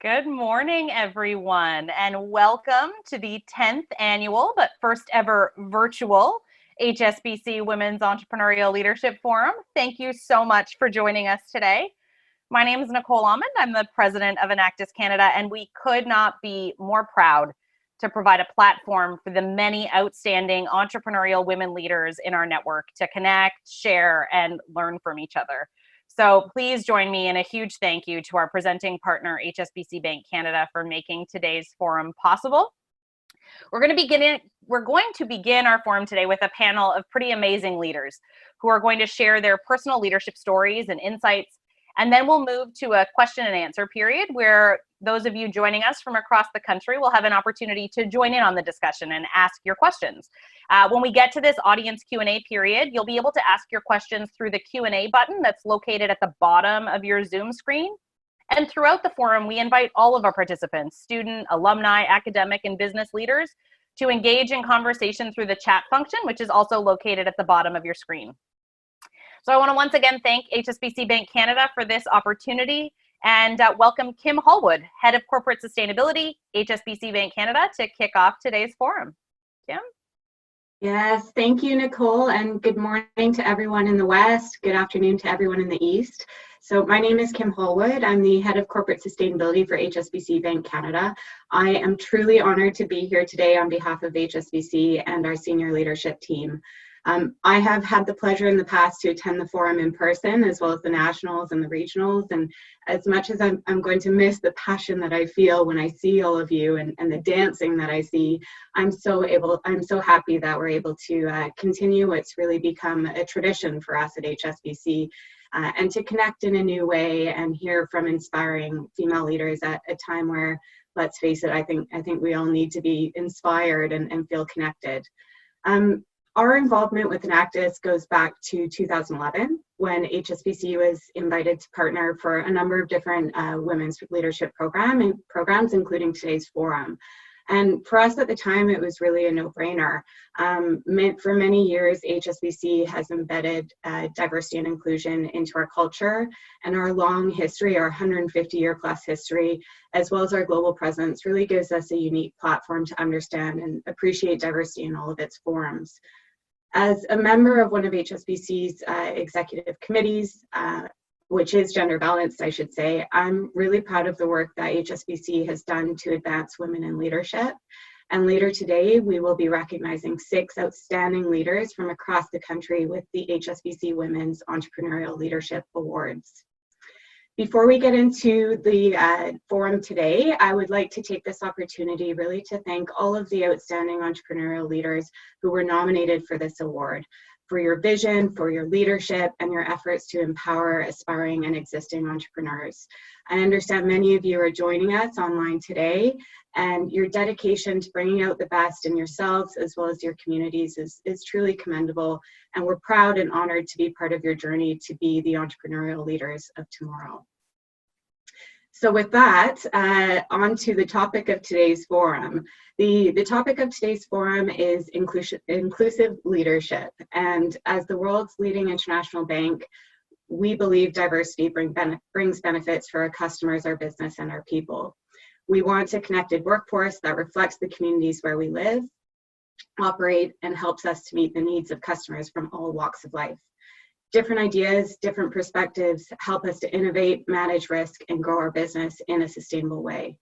Good morning, everyone, and welcome to the 10th annual, but first ever virtual HSBC Women's Entrepreneurial Leadership Forum. Thank you so much for joining us today. My name is Nicole Almond. I'm the president of Enactus Canada, and we could not be more proud to provide a platform for the many outstanding entrepreneurial women leaders in our network to connect, share, and learn from each other. So please join me in a huge thank you to our presenting partner, HSBC Bank Canada, for making today's forum possible. We're going to begin our forum today with a panel of pretty amazing leaders who are going to share their personal leadership stories and insights. And then we'll move to a question and answer period where those of you joining us from across the country will have an opportunity to join in on the discussion and ask your questions. When we get to this audience Q&A period, you'll be able to ask your questions through the Q&A button that's located at the bottom of your Zoom screen. And throughout the forum, we invite all of our participants, student, alumni, academic, and business leaders, to engage in conversation through the chat function, which is also located at the bottom of your screen. So I want to once again thank HSBC Bank Canada for this opportunity and welcome Kim Hallwood, Head of Corporate Sustainability, HSBC Bank Canada, to kick off today's forum. Kim? Yes, thank you, Nicole, and good morning to everyone in the West. Good afternoon to everyone in the East. So my name is Kim Hallwood. I'm the Head of Corporate Sustainability for HSBC Bank Canada. I am truly honored to be here today on behalf of HSBC and our senior leadership team. I have had the pleasure in the past to attend the forum in person, as well as the nationals and the regionals. And as much as I'm going to miss the passion that I feel when I see all of you and the dancing that I see, I'm so happy that we're able to continue what's really become a tradition for us at HSBC, and to connect in a new way and hear from inspiring female leaders at a time where, let's face it, I think we all need to be inspired and feel connected. Our involvement with Enactus goes back to 2011, when HSBC was invited to partner for a number of different women's leadership programs, including today's forum. And for us at the time, it was really a no-brainer. For many years, HSBC has embedded diversity and inclusion into our culture, and our long history, our 150-year plus history, as well as our global presence, really gives us a unique platform to understand and appreciate diversity in all of its forms. As a member of one of HSBC's executive committees, which is gender balanced, I should say, I'm really proud of the work that HSBC has done to advance women in leadership. And later today, we will be recognizing 6 outstanding leaders from across the country with the HSBC Women's Entrepreneurial Leadership Awards. Before we get into the forum today, I would like to take this opportunity really to thank all of the outstanding entrepreneurial leaders who were nominated for this award, for your vision, for your leadership, and your efforts to empower aspiring and existing entrepreneurs. I understand many of you are joining us online today, and your dedication to bringing out the best in yourselves as well as your communities is truly commendable, and we're proud and honored to be part of your journey to be the entrepreneurial leaders of tomorrow. So with that, on to the topic of today's forum. The topic of today's forum is inclusive leadership. And as the world's leading international bank, we believe diversity brings benefits for our customers, our business, and our people. We want a connected workforce that reflects the communities where we live, operate, and helps us to meet the needs of customers from all walks of life. Different ideas, different perspectives help us to innovate, manage risk, and grow our business in a sustainable way.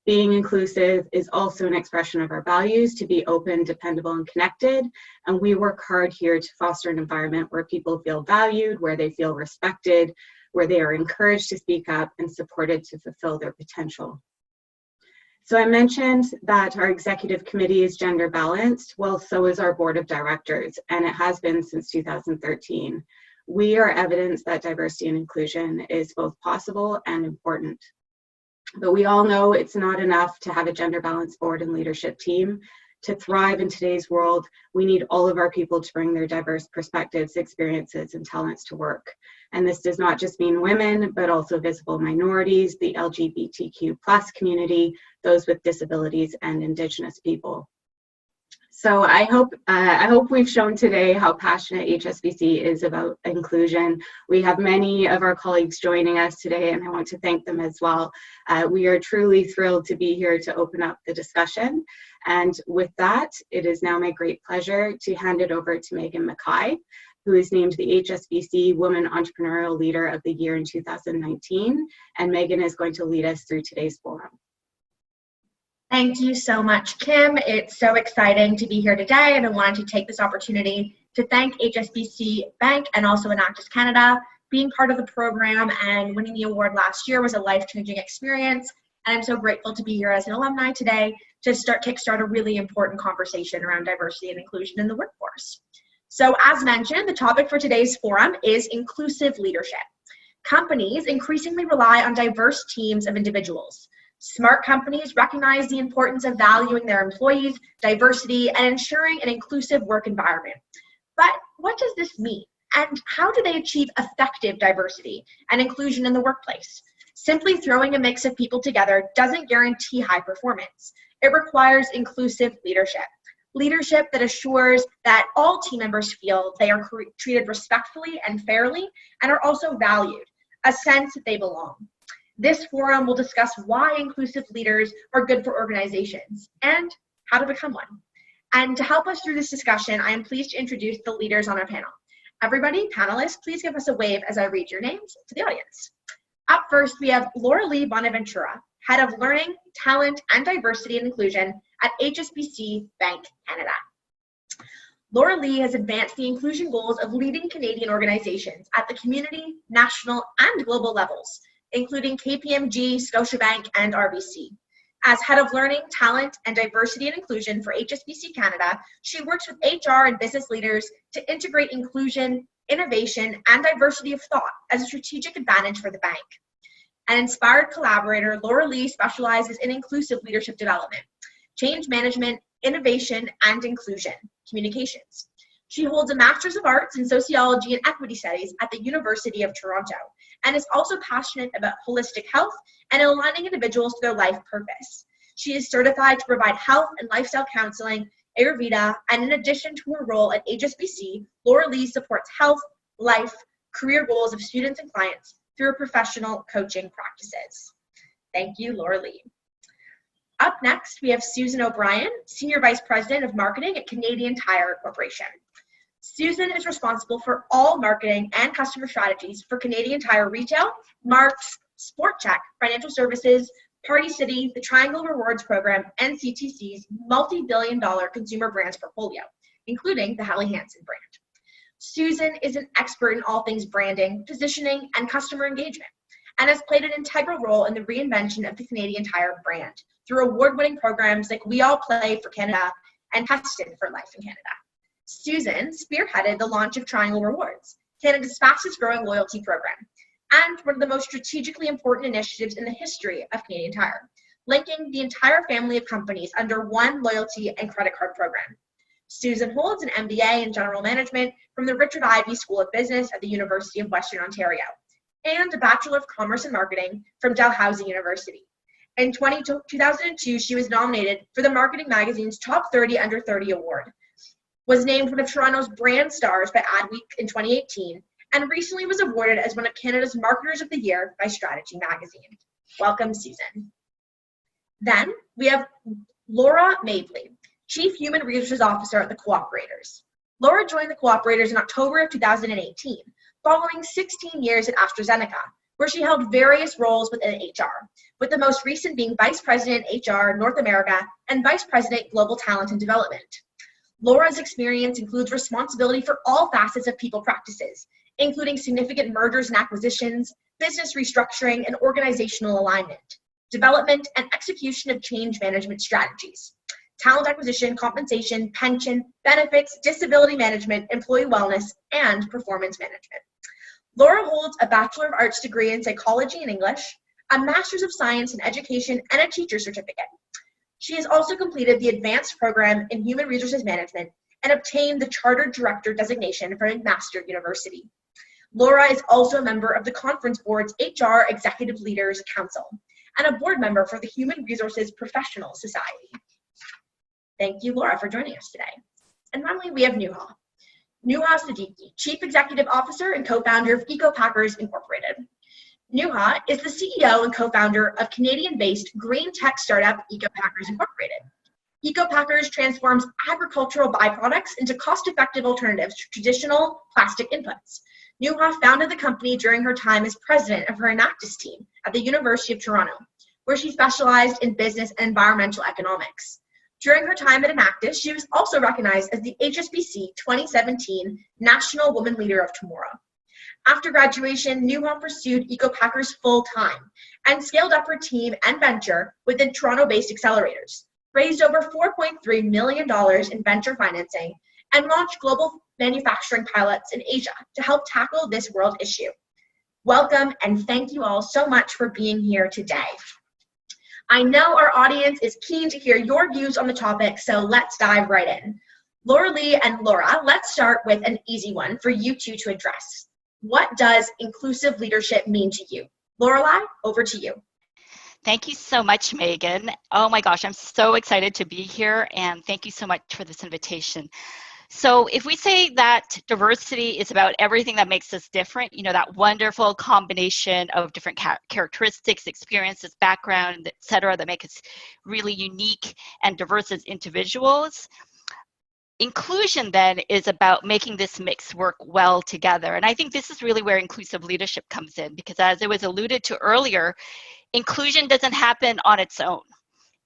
Being inclusive is also an expression of our values to be open, dependable, and connected. And we work hard here to foster an environment where people feel valued, where they feel respected, where they are encouraged to speak up and supported to fulfill their potential. So I mentioned that our executive committee is gender balanced. Well, so is our board of directors, and it has been since 2013. We are evidence that diversity and inclusion is both possible and important. But we all know it's not enough to have a gender balanced board and leadership team. To thrive in today's world, we need all of our people to bring their diverse perspectives, experiences, and talents to work. And this does not just mean women, but also visible minorities, the LGBTQ+ community, those with disabilities, and Indigenous people. So I hope we've shown today how passionate HSBC is about inclusion. We have many of our colleagues joining us today, and I want to thank them as well. We are truly thrilled to be here to open up the discussion. And with that, it is now my great pleasure to hand it over to Megan Mackay, who is named the HSBC Women Entrepreneurial Leader of the Year in 2019. And Megan is going to lead us through today's forum. Thank you so much, Kim. It's so exciting to be here today, and I wanted to take this opportunity to thank HSBC Bank and also Enactus Canada. Being part of the program and winning the award last year was a life-changing experience, and I'm so grateful to be here as an alumni today to kickstart a really important conversation around diversity and inclusion in the workforce. So as mentioned, the topic for today's forum is inclusive leadership. Companies increasingly rely on diverse teams of individuals. Smart companies recognize the importance of valuing their employees, diversity, and ensuring an inclusive work environment. But what does this mean? And how do they achieve effective diversity and inclusion in the workplace? Simply throwing a mix of people together doesn't guarantee high performance. It requires inclusive leadership. Leadership that assures that all team members feel they are treated respectfully and fairly and are also valued, a sense that they belong. This forum will discuss why inclusive leaders are good for organizations and how to become one. And to help us through this discussion, I am pleased to introduce the leaders on our panel. Everybody, panelists, please give us a wave as I read your names to the audience. Up first, we have Lorel Buenaventura, Head of Learning, Talent, and Diversity and Inclusion at HSBC Bank Canada. Lorel has advanced the inclusion goals of leading Canadian organizations at the community, national, and global levels, including KPMG, Scotiabank, and RBC. As Head of Learning, Talent, and Diversity and Inclusion for HSBC Canada, she works with HR and business leaders to integrate inclusion, innovation, and diversity of thought as a strategic advantage for the bank. An inspired collaborator, Lorel specializes in inclusive leadership development, change management, innovation, and inclusion communications. She holds a Master's of Arts in Sociology and Equity Studies at the University of Toronto, and is also passionate about holistic health and aligning individuals to their life purpose. She is certified to provide health and lifestyle counseling, Ayurveda, and in addition to her role at HSBC, Lorel supports health, life, career goals of students and clients through her professional coaching practices. Thank you, Lorel. Up next, we have Susan O'Brien, Senior Vice President of Marketing at Canadian Tire Corporation. Susan is responsible for all marketing and customer strategies for Canadian Tire Retail, Marks, Sport Check, Financial Services, Party City, the Triangle Rewards Program, and CTC's multi-billion-dollar consumer brands portfolio, including the Helly Hansen brand. Susan is an expert in all things branding, positioning, and customer engagement, and has played an integral role in the reinvention of the Canadian Tire brand through award-winning programs like We All Play for Canada and Tested for Life in Canada. Susan spearheaded the launch of Triangle Rewards, Canada's fastest growing loyalty program, and one of the most strategically important initiatives in the history of Canadian Tire, linking the entire family of companies under one loyalty and credit card program. Susan holds an MBA in General Management from the Richard Ivey School of Business at the University of Western Ontario, and a Bachelor of Commerce and Marketing from Dalhousie University. In 2002, she was nominated for the Marketing Magazine's Top 30 Under 30 Award, was named one of Toronto's brand stars by Adweek in 2018, and recently was awarded as one of Canada's Marketers of the Year by Strategy Magazine. Welcome, Susan. Then we have Laura Mavely, Chief Human Resources Officer at the Cooperators. Laura joined the Cooperators in October of 2018, following 16 years at AstraZeneca, where she held various roles within HR, with the most recent being Vice President HR North America and Vice President Global Talent and Development. Laura's experience includes responsibility for all facets of people practices, including significant mergers and acquisitions, business restructuring, and organizational alignment, development and execution of change management strategies, talent acquisition, compensation, pension, benefits, disability management, employee wellness, and performance management. Laura holds a Bachelor of Arts degree in Psychology and English, a Master's of Science in Education, and a teacher certificate. She has also completed the Advanced Program in Human Resources Management and obtained the Chartered Director designation from McMaster University. Laura is also a member of the Conference Board's HR Executive Leaders Council and a board member for the Human Resources Professional Society. Thank you, Laura, for joining us today. And finally, we have Nuha. Nuha Siddiqui, Chief Executive Officer and co-founder of EcoPackers Incorporated. Nuha is the CEO and co-founder of Canadian-based green tech startup EcoPackers Incorporated. EcoPackers transforms agricultural byproducts into cost-effective alternatives to traditional plastic inputs. Nuha founded the company during her time as president of her Enactus team at the University of Toronto, where she specialized in business and environmental economics. During her time at Enactus, she was also recognized as the HSBC 2017 National Woman Leader of Tomorrow. After graduation, Nuha pursued EcoPackers full-time and scaled up her team and venture within Toronto-based accelerators, raised over $4.3 million in venture financing, and launched global manufacturing pilots in Asia to help tackle this world issue. Welcome, and thank you all so much for being here today. I know our audience is keen to hear your views on the topic, so let's dive right in. Lorel and Laura, let's start with an easy one for you two to address. What does inclusive leadership mean to you? Lorelei, over to you. Thank you so much, Megan. Oh my gosh, I'm so excited to be here, and thank you so much for this invitation. So if we say that diversity is about everything that makes us different, that wonderful combination of different characteristics, experiences, background, et cetera, that make us really unique and diverse as individuals, inclusion then is about making this mix work well together. And I think this is really where inclusive leadership comes in, because as it was alluded to earlier, inclusion doesn't happen on its own.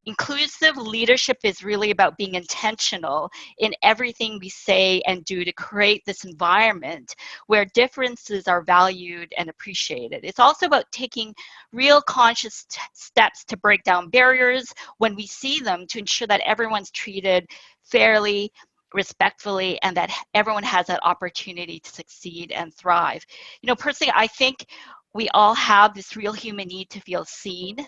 Inclusive leadership is really about being intentional in everything we say and do to create this environment where differences are valued and appreciated. It's also about taking real conscious steps to break down barriers when we see them, to ensure that everyone's treated fairly, respectfully, and that everyone has that opportunity to succeed and thrive. Personally, I think we all have this real human need to feel seen.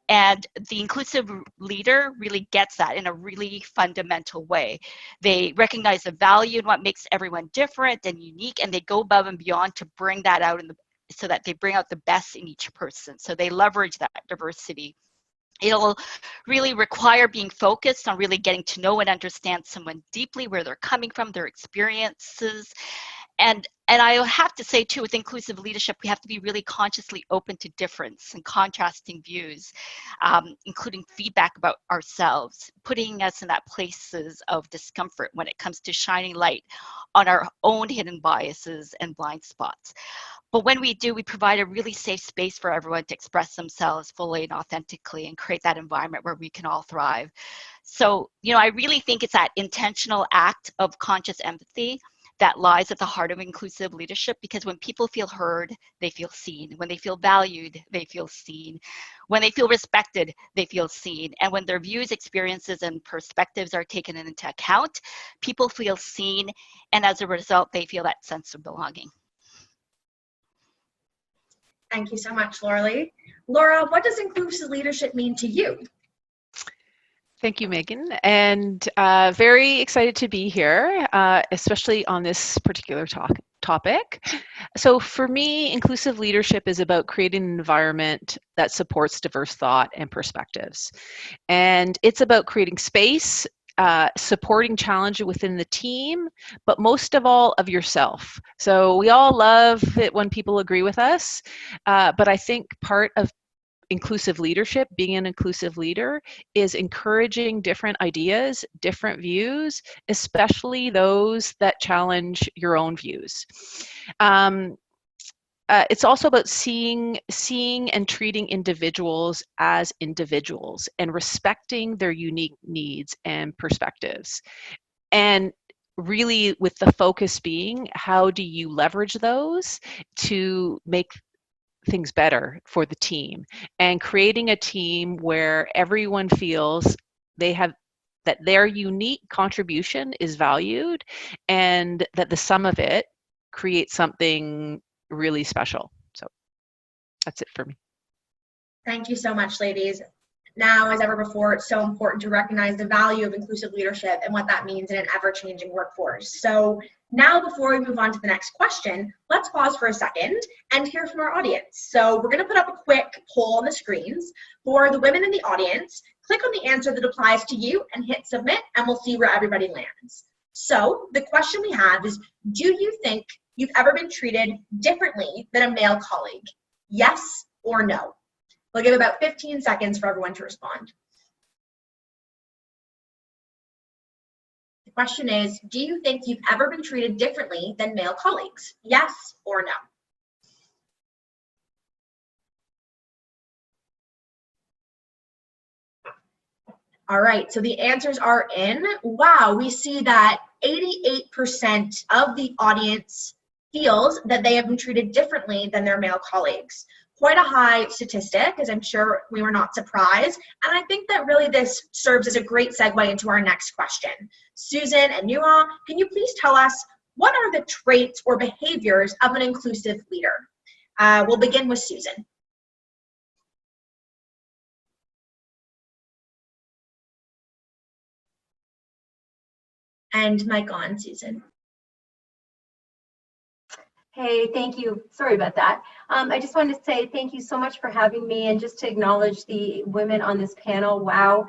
And the inclusive leader really gets that in a really fundamental way. They recognize the value in what makes everyone different and unique, and they go above and beyond to bring that out so that they bring out the best in each person. So they leverage that diversity. It'll really require being focused on really getting to know and understand someone deeply, where they're coming from, their experiences. And I have to say too, with inclusive leadership, we have to be really consciously open to difference and contrasting views, including feedback about ourselves, putting us in that places of discomfort when it comes to shining light on our own hidden biases and blind spots. But when we do, we provide a really safe space for everyone to express themselves fully and authentically and create that environment where we can all thrive. So, I really think it's that intentional act of conscious empathy that lies at the heart of inclusive leadership, because when people feel heard, they feel seen. When they feel valued, they feel seen. When they feel respected, they feel seen. And when their views, experiences, and perspectives are taken into account, people feel seen, and as a result, they feel that sense of belonging. Thank you so much, Lorel. Laura, what does inclusive leadership mean to you? Thank you, Megan, and very excited to be here, especially on this particular topic. So for me, inclusive leadership is about creating an environment that supports diverse thought and perspectives. And it's about creating space, supporting challenge within the team, but most of all of yourself. So we all love it when people agree with us, but I think part of inclusive leadership, being an inclusive leader, is encouraging different ideas, different views, especially those that challenge your own views. It's also about seeing and treating individuals as individuals and respecting their unique needs and perspectives. And really with the focus being, how do you leverage those to make things better for the team, and creating a team where everyone feels they have that their unique contribution is valued, and that the sum of it creates something really special. So that's it for me. Thank you so much, ladies. Now, as ever before, it's so important to recognize the value of inclusive leadership and what that means in an ever-changing workforce. So now, before we move on to the next question, let's pause for a second and hear from our audience. So we're going to put up a quick poll on the screens. For the women in the audience, click on the answer that applies to you and hit submit, and we'll see where everybody lands. So the question we have is, do you think you've ever been treated differently than a male colleague? Yes or no? We'll give about 15 seconds for everyone to respond. The question is, do you think you've ever been treated differently than male colleagues? Yes or no? All right, so the answers are in. Wow, we see that 88% of the audience feels that they have been treated differently than their male colleagues. Quite a high statistic, as I'm sure we were not surprised. And I think that really this serves as a great segue into our next question. Susan and Nuha, can you please tell us, what are the traits or behaviors of an inclusive leader? We'll begin with Susan. And mic on, Susan. Hey, thank you. Sorry about that. I just wanted to say thank you so much for having me, and just to acknowledge the women on this panel. Wow,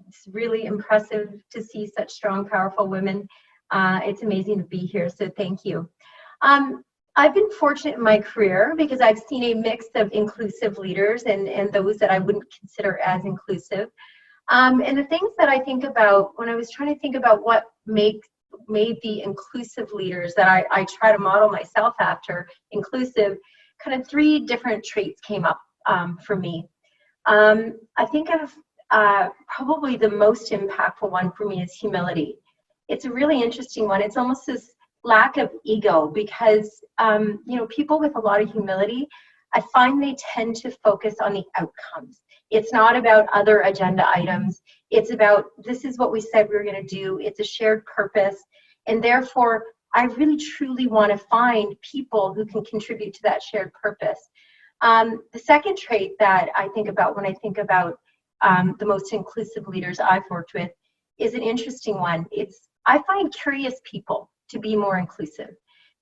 it's really impressive to see such strong, powerful women. It's amazing to be here, so thank you. I've been fortunate in my career because I've seen a mix of inclusive leaders and those that I wouldn't consider as inclusive. And the things that I think about when I was trying to think about what made the inclusive leaders that I try to model myself after inclusive, kind of 3 different traits came up for me. I think of probably the most impactful one for me is humility. It's a really interesting one. It's almost this lack of ego because, you know, people with a lot of humility, I find they tend to focus on the outcomes. It's not about other agenda items. It's about, this is what we said we were going to do. It's a shared purpose. And therefore, I really truly want to find people who can contribute to that shared purpose. The second trait that I think about when I think about the most inclusive leaders I've worked with is an interesting one. I find curious people to be more inclusive.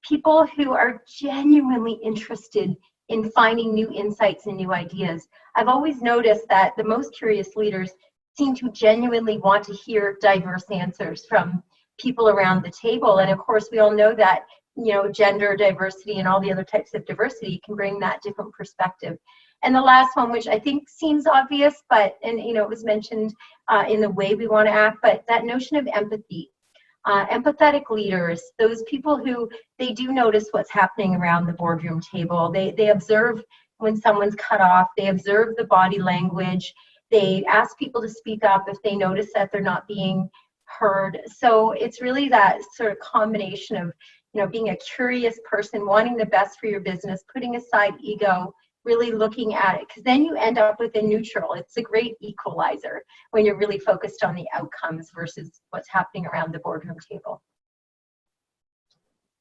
People who are genuinely interested in finding new insights and new ideas. I've always noticed that the most curious leaders seem to genuinely want to hear diverse answers from people around the table. And of course, we all know that, you know, gender diversity and all the other types of diversity can bring that different perspective. And the last one, which I think seems obvious, and you know, it was mentioned in the way we want to act, but that notion of empathy. Empathetic leaders, those people who they do notice what's happening around the boardroom table. They observe when someone's cut off. They observe the body language. They ask people to speak up if they notice that they're not being heard. So it's really that sort of combination of, you know, being a curious person, wanting the best for your business, putting aside ego, really looking at it, because then you end up with a neutral. It's a great equalizer when you're really focused on the outcomes versus what's happening around the boardroom table.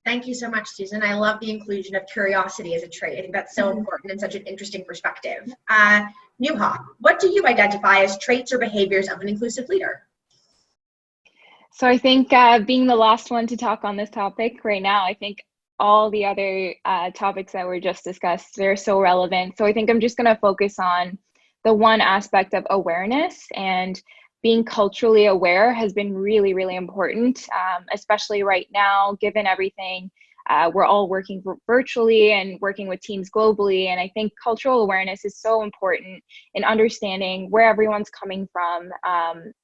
Thank you so much, Susan. I love the inclusion of curiosity as a trait. I think that's so important and such an interesting perspective. Nuha, what do you identify as traits or behaviors of an inclusive leader? So I think being the last one to talk on this topic right now, I think all the other topics that were just discussed, they're so relevant. So I think I'm just going to focus on the one aspect of awareness, and being culturally aware has been really, really important, especially right now, given everything. We're all working virtually and working with teams globally. And I think cultural awareness is so important in understanding where everyone's coming from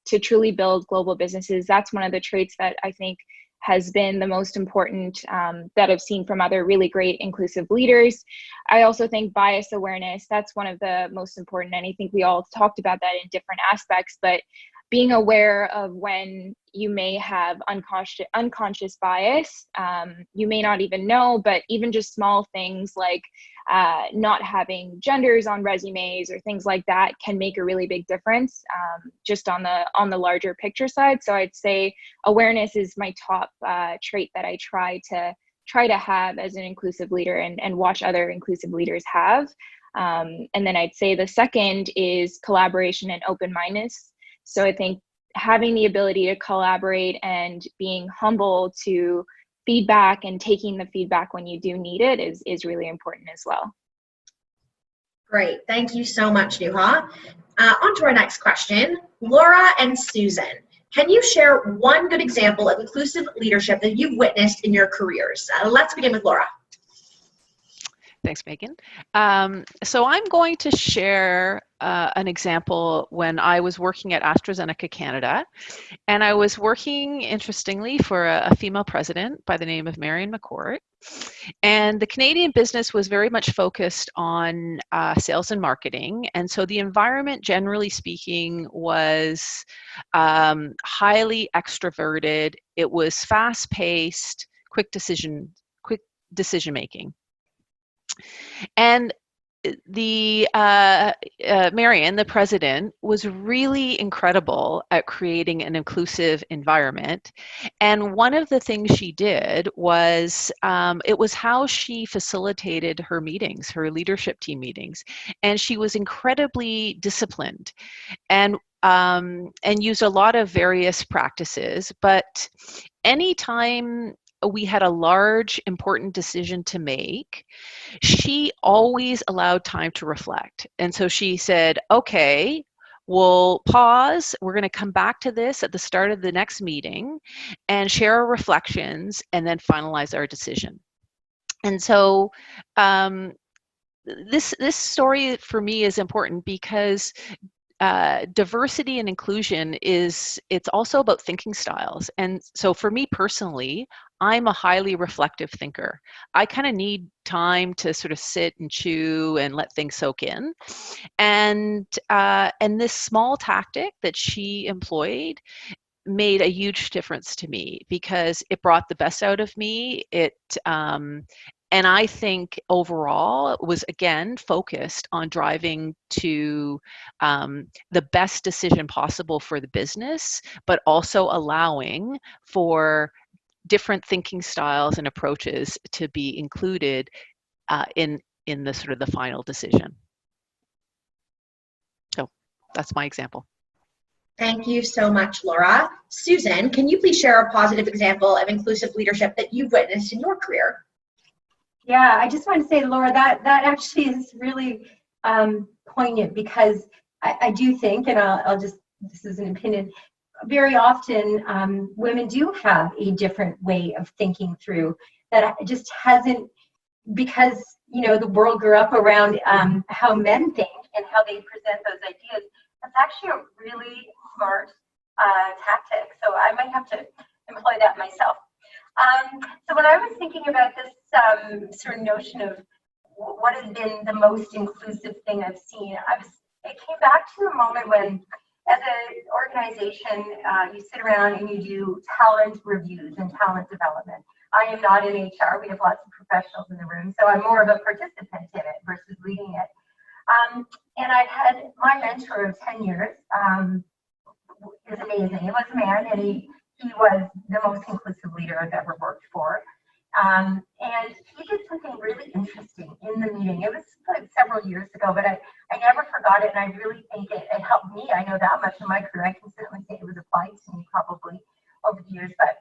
to truly build global businesses. That's one of the traits that I think has been the most important that I've seen from other really great inclusive leaders. I also think bias awareness, that's one of the most important. And I think we all talked about that in different aspects, but being aware of when you may have unconscious bias, you may not even know, but even just small things like not having genders on resumes or things like that can make a really big difference just on the larger picture side. So I'd say awareness is my top trait that I try to have as an inclusive leader and watch other inclusive leaders have. And then I'd say the second is collaboration and open-mindedness. So I think having the ability to collaborate and being humble to feedback and taking the feedback when you do need it is really important as well. Great, thank you so much, Nuha. On to our next question. Laura and Susan, can you share one good example of inclusive leadership that you've witnessed in your careers? Let's begin with Laura. Thanks, Megan. So I'm going to share an example when I was working at AstraZeneca Canada, and I was working, interestingly, for a female president by the name of Marion McCourt. And the Canadian business was very much focused on sales and marketing. And so the environment, generally speaking, was highly extroverted. It was fast-paced, quick decision making. And the Marion, the president, was really incredible at creating an inclusive environment. And one of the things she did was, it was how she facilitated her meetings, her leadership team meetings. And she was incredibly disciplined and used a lot of various practices. But anytime we had a large, important decision to make, she always allowed time to reflect. And so she said, okay, we'll pause. We're going to come back to this at the start of the next meeting and share our reflections and then finalize our decision. And so this story for me is important because diversity and inclusion it's also about thinking styles. And so for me personally, I'm a highly reflective thinker. I kind of need time to sort of sit and chew and let things soak in. And this small tactic that she employed made a huge difference to me because it brought the best out of me. And I think overall it was, again, focused on driving to the best decision possible for the business, but also allowing for different thinking styles and approaches to be included in the sort of the final decision. So that's my example. Thank you so much, Laura. Susan, can you please share a positive example of inclusive leadership that you've witnessed in your career? Yeah, I just want to say, Laura, that actually is really poignant because I do think, and I'll just, this is an opinion, very often women do have a different way of thinking through that just hasn't, because, you know, the world grew up around how men think and how they present those ideas. That's actually a really smart tactic. So I might have to employ that myself. So when I was thinking about this sort of notion of what has been the most inclusive thing I've seen, it came back to a moment when, as an organization, you sit around and you do talent reviews and talent development. I am not in HR. We have lots of professionals in the room, so I'm more of a participant in it versus leading it. And I had my mentor of 10 years. Is amazing. He was a man, and he was the most inclusive leader I've ever worked for. And he did something really interesting in the meeting. It was like several years ago, but I never forgot it, and I really think it helped me. I know that much in my career. I can certainly say it was applied to me probably over the years. But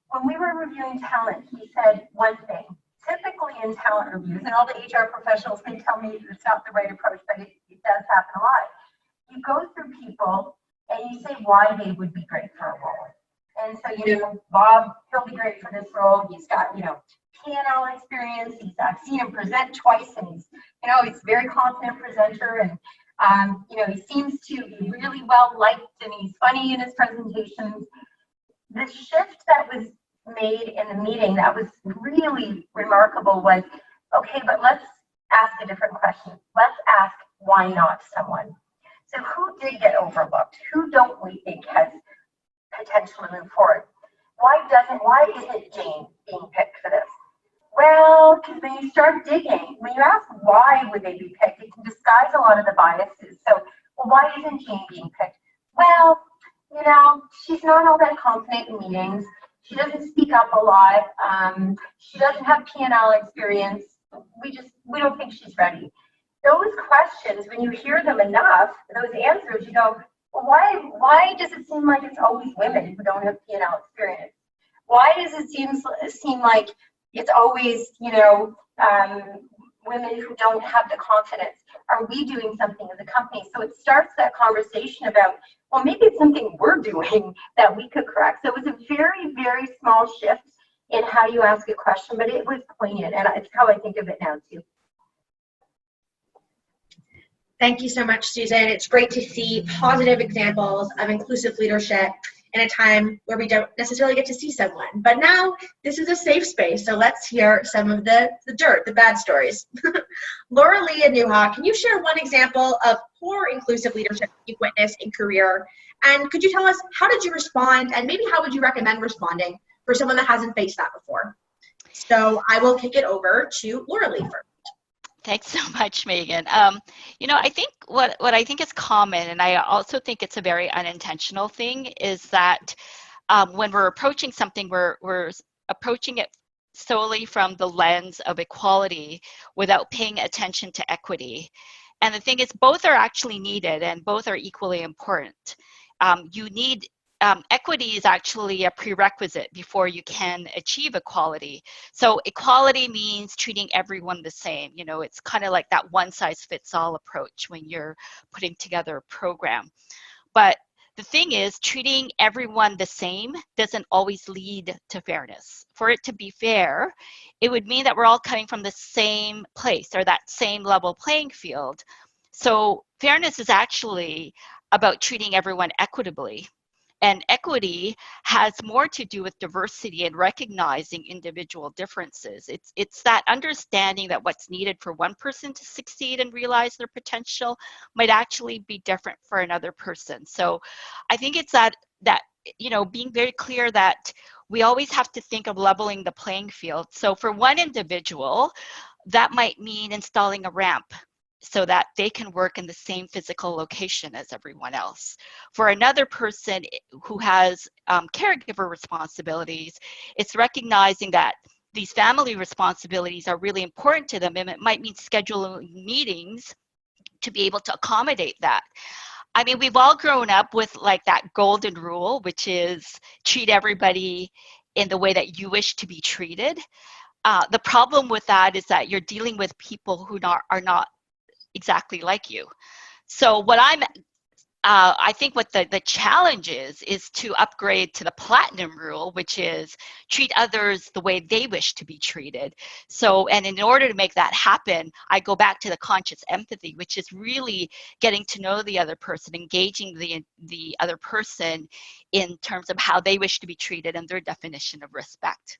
when we were reviewing talent, he said one thing. Typically in talent reviews, and all the HR professionals can tell me it's not the right approach, but it does happen a lot. You go through people and you say why they would be great for a role. And so, you know, Bob, he'll be great for this role. He's got, you know, P&L experience. I've seen him present twice, and he's a very confident presenter, and you know, he seems to be really well liked, and he's funny in his presentations. The shift that was made in the meeting that was really remarkable was, okay, but let's ask a different question. Let's ask why not someone. So who did get overlooked? Who don't we think has potential to move forward? Why isn't Jane being picked for this? Well, because when you start digging, when you ask why would they be picked, it can disguise a lot of the biases. So, well, why isn't Jane being picked? Well, you know, she's not all that confident in meetings. She doesn't speak up a lot. She doesn't have P&L experience. We don't think she's ready. Those questions, when you hear them enough, those answers, you go, well, why does it seem like it's always women who don't have P&L experience? Why does it seem like it's always, you know, women who don't have the confidence? Are we doing something as a company? So it starts that conversation about, well, maybe it's something we're doing that we could correct. So it was a very, very small shift in how you ask a question, but it was poignant, and it's how I think of it now too. Thank you so much, Susan. It's great to see positive examples of inclusive leadership in a time where we don't necessarily get to see someone. But now this is a safe space, so let's hear some of the dirt, the bad stories. Laura Lee and Nuha, can you share one example of poor inclusive leadership you've witnessed in career? And could you tell us, how did you respond, and maybe how would you recommend responding for someone that hasn't faced that before? So I will kick it over to Laura Lee first. Thanks so much, Megan. You know, I think what I think is common, and I also think it's a very unintentional thing, is that when we're approaching something, we're approaching it solely from the lens of equality without paying attention to equity. And the thing is, both are actually needed and both are equally important. You need equity is actually a prerequisite before you can achieve equality. So equality means treating everyone the same. You know, it's kind of like that one-size-fits-all approach when you're putting together a program. But the thing is, treating everyone the same doesn't always lead to fairness. For it to be fair, it would mean that we're all coming from the same place or that same level playing field. So fairness is actually about treating everyone equitably. And equity has more to do with diversity and recognizing individual differences. It's that understanding that what's needed for one person to succeed and realize their potential might actually be different for another person. So I think it's that you know, being very clear that we always have to think of leveling the playing field. So for one individual, that might mean installing a ramp so that they can work in the same physical location as everyone else. For another person who has caregiver responsibilities, it's recognizing that these family responsibilities are really important to them, and it might mean scheduling meetings to be able to accommodate that. I mean, we've all grown up with like that golden rule, which is treat everybody in the way that you wish to be treated. The problem with that is that you're dealing with people who are not exactly like you. So what I think what the challenge is to upgrade to the platinum rule, which is treat others the way they wish to be treated. So, and in order to make that happen, I go back to the conscious empathy, which is really getting to know the other person, engaging the other person in terms of how they wish to be treated and their definition of respect.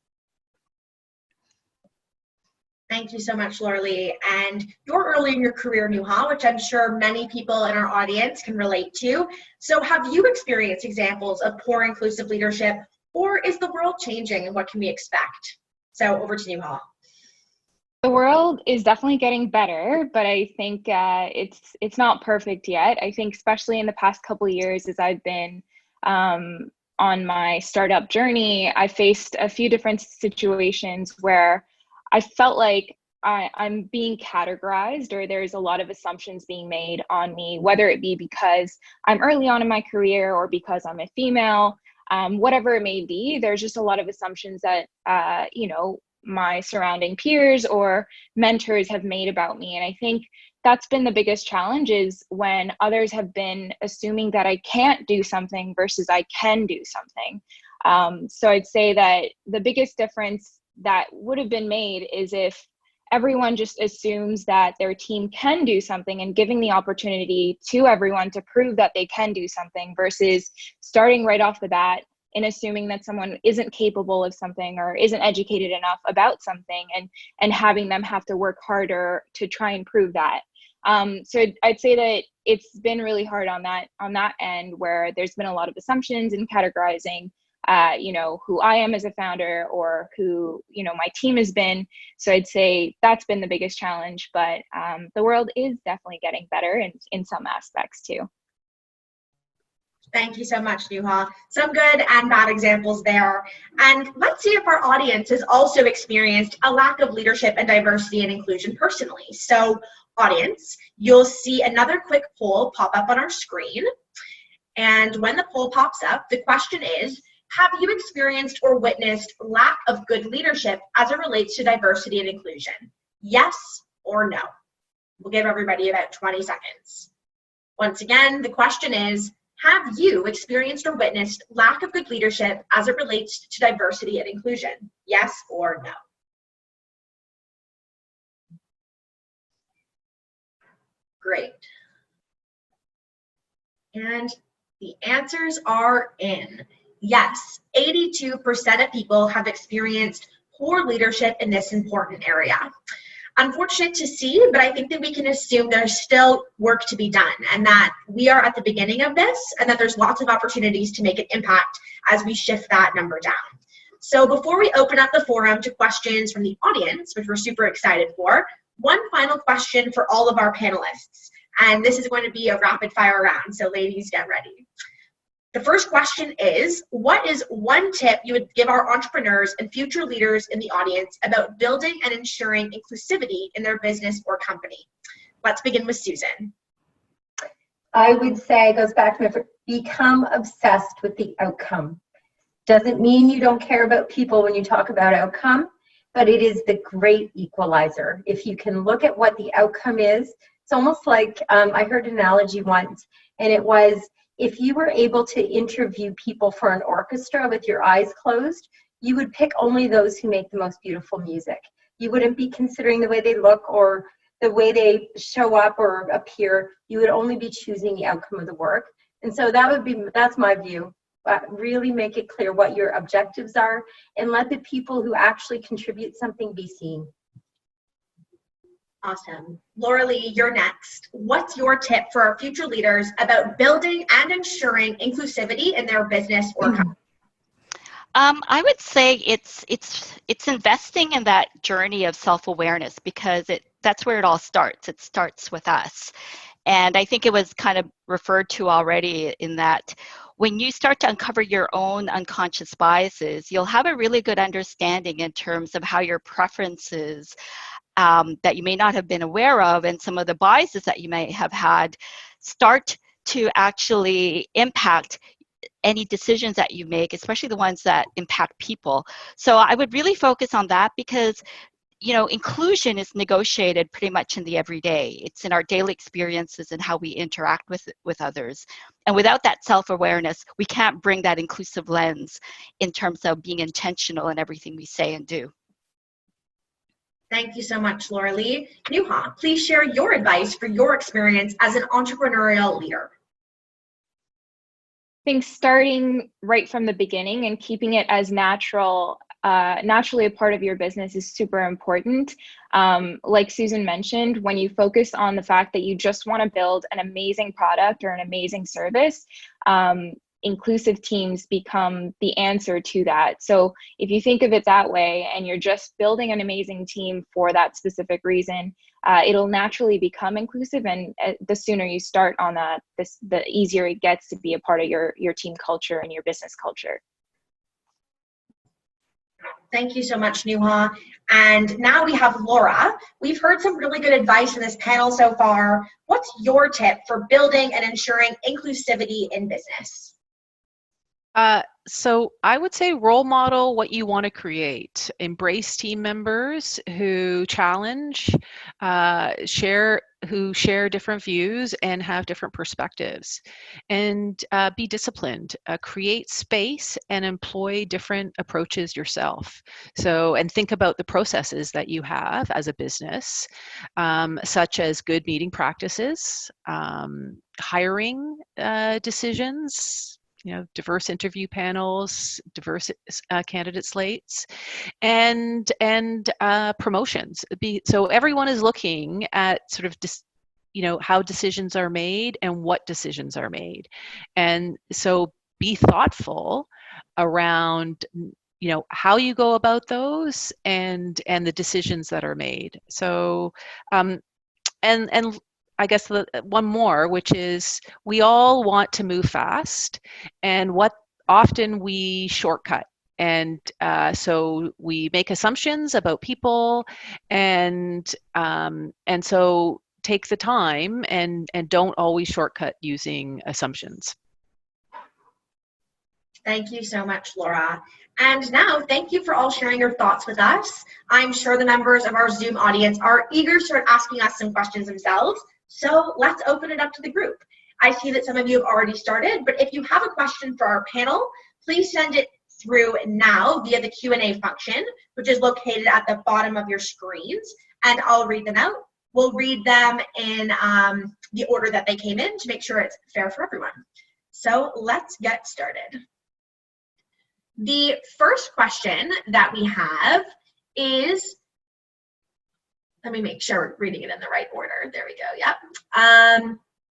Thank you so much, Laura Lee. And you're early in your career, Nuha, which I'm sure many people in our audience can relate to. So have you experienced examples of poor inclusive leadership, or is the world changing, and what can we expect? So over to Nuha. The world is definitely getting better, but I think it's not perfect yet. I think especially in the past couple of years, as I've been on my startup journey, I faced a few different situations where I felt like I'm being categorized, or there's a lot of assumptions being made on me, whether it be because I'm early on in my career or because I'm a female, whatever it may be. There's just a lot of assumptions that, you know, my surrounding peers or mentors have made about me. And I think that's been the biggest challenge, is when others have been assuming that I can't do something versus I can do something. So I'd say that the biggest difference that would have been made is if everyone just assumes that their team can do something, and giving the opportunity to everyone to prove that they can do something, versus starting right off the bat and assuming that someone isn't capable of something or isn't educated enough about something, and having them have to work harder to try and prove that. So I'd say that it's been really hard on that end, where there's been a lot of assumptions and categorizing you know, who I am as a founder, or who, you know, my team has been. So I'd say that's been the biggest challenge, but the world is definitely getting better in some aspects too. Thank you so much, Nuha. Some good and bad examples there. And let's see if our audience has also experienced a lack of leadership and diversity and inclusion personally. So audience, you'll see another quick poll pop up on our screen. And when the poll pops up, the question is, have you experienced or witnessed lack of good leadership as it relates to diversity and inclusion? Yes or no? We'll give everybody about 20 seconds. Once again, the question is, have you experienced or witnessed lack of good leadership as it relates to diversity and inclusion? Yes or no? Great. And the answers are in. Yes, 82% of people have experienced poor leadership in this important area. Unfortunate to see, but I think that we can assume there's still work to be done and that we are at the beginning of this and that there's lots of opportunities to make an impact as we shift that number down. So before we open up the forum to questions from the audience, which we're super excited for, one final question for all of our panelists. And this is going to be a rapid fire round, so ladies, get ready. The first question is, what is one tip you would give our entrepreneurs and future leaders in the audience about building and ensuring inclusivity in their business or company? Let's begin with Susan. I would say, it goes back to become obsessed with the outcome. Doesn't mean you don't care about people when you talk about outcome, but it is the great equalizer. If you can look at what the outcome is, it's almost like, I heard an analogy once, and it was, if you were able to interview people for an orchestra with your eyes closed, you would pick only those who make the most beautiful music. You wouldn't be considering the way they look or the way they show up or appear. You would only be choosing the outcome of the work. And so that's my view. Really make it clear what your objectives are and let the people who actually contribute something be seen. Awesome. Lorel, you're next. What's your tip for our future leaders about building and ensuring inclusivity in their business or company? I would say it's investing in that journey of self-awareness because that's where it all starts. It starts with us. And I think it was kind of referred to already in that when you start to uncover your own unconscious biases, you'll have a really good understanding in terms of how your preferences that you may not have been aware of and some of the biases that you may have had start to actually impact any decisions that you make, especially the ones that impact people. So I would really focus on that because, you know, inclusion is negotiated pretty much in the everyday. It's in our daily experiences and how we interact with others. And without that self-awareness, we can't bring that inclusive lens in terms of being intentional in everything we say and do. Thank you so much, Lorel. Nuha, please share your advice for your experience as an entrepreneurial leader. I think starting right from the beginning and keeping it as naturally a part of your business is super important. Like Susan mentioned, when you focus on the fact that you just want to build an amazing product or an amazing service, inclusive teams become the answer to that. So if you think of it that way and you're just building an amazing team for that specific reason, it'll naturally become inclusive, and the sooner you start on that, the easier it gets to be a part of your team culture and your business culture. Thank you so much, Nuha. And now we have Laura. We've heard some really good advice in this panel so far. What's your tip for building and ensuring inclusivity in business? So I would say role model what you want to create. Embrace team members who challenge, share different views and have different perspectives, and be disciplined. Create space and employ different approaches yourself. So, and think about the processes that you have as a business, such as good meeting practices, hiring decisions, you know, diverse interview panels, diverse candidate slates, and promotions. So everyone is looking at sort of how decisions are made and what decisions are made, and so be thoughtful around how you go about those and the decisions that are made. So and I guess one more, which is we all want to move fast, and what often we shortcut. And so we make assumptions about people, and so take the time and don't always shortcut using assumptions. Thank you so much, Laura. And now, thank you for all sharing your thoughts with us. I'm sure the members of our Zoom audience are eager to start asking us some questions themselves, so let's open it up to the group. I see that some of you have already started, but if you have a question for our panel, please send it through now via the Q&A function, which is located at the bottom of your screens, and I'll read them out. We'll read them in the order that they came in to make sure it's fair for everyone. So let's get started. The first question that we have is, let me make sure we're reading it in the right order. There we go, yep.